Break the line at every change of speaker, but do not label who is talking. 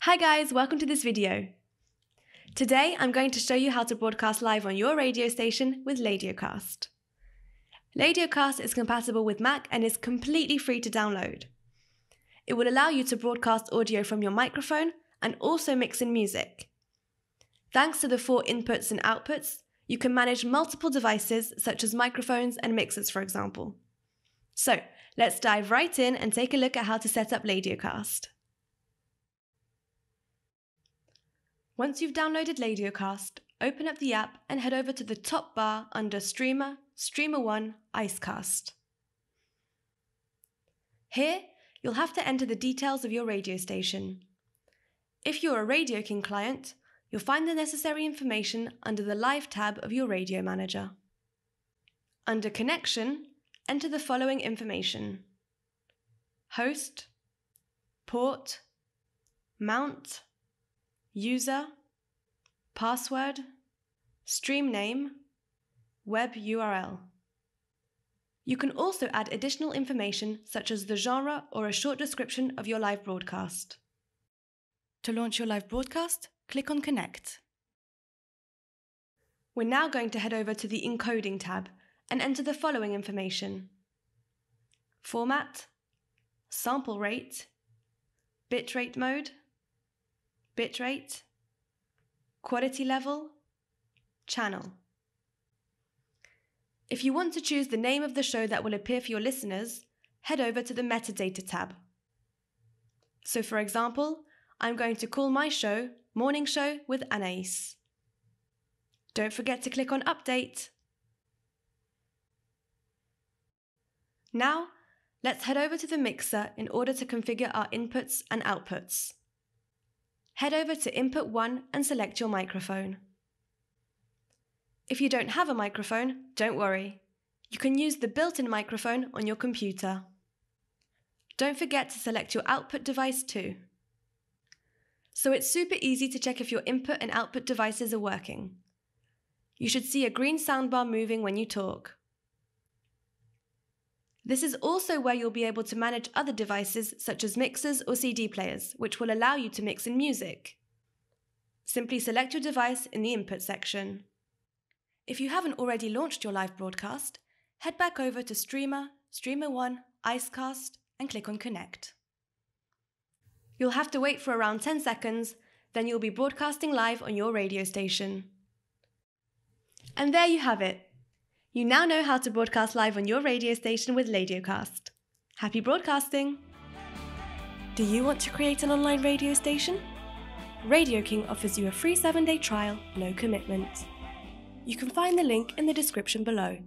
Hi guys, welcome to this video. Today I'm going to show you how to broadcast live on your radio station with Ladiocast. Ladiocast is compatible with Mac and is completely free to download. It will allow you to broadcast audio from your microphone and also mix in music. Thanks to the 4 inputs and outputs, you can manage multiple devices such as microphones and mixers, for example. So let's dive right in and take a look at how to set up Ladiocast. Once you've downloaded Ladiocast, open up the app and head over to the top bar under Streamer, Streamer 1, Icecast. Here, you'll have to enter the details of your radio station. If you're a Radio King client, you'll find the necessary information under the Live tab of your radio manager. Under Connection, enter the following information: host, port, mount, user, password, stream name, web URL. You can also add additional information such as the genre or a short description of your live broadcast. To launch your live broadcast, click on Connect. We're now going to head over to the Encoding tab and enter the following information: format, sample rate, bitrate mode, bitrate, quality level, channel. If you want to choose the name of the show that will appear for your listeners, head over to the Metadata tab. So for example, I'm going to call my show Morning Show with Anais. Don't forget to click on Update. Now, let's head over to the mixer in order to configure our inputs and outputs. Head over to Input 1 and select your microphone. If you don't have a microphone, don't worry. You can use the built-in microphone on your computer. Don't forget to select your output device too. So it's super easy to check if your input and output devices are working. You should see a green soundbar moving when you talk. This is also where you'll be able to manage other devices such as mixers or CD players, which will allow you to mix in music. Simply select your device in the input section. If you haven't already launched your live broadcast, head back over to Streamer, Streamer 1, Icecast, and click on Connect. You'll have to wait for around 10 seconds, then you'll be broadcasting live on your radio station. And there you have it. You now know how to broadcast live on your radio station with Ladiocast. Happy broadcasting! Do you want to create an online radio station? Radio King offers you a free 7-day trial, no commitment. You can find the link in the description below.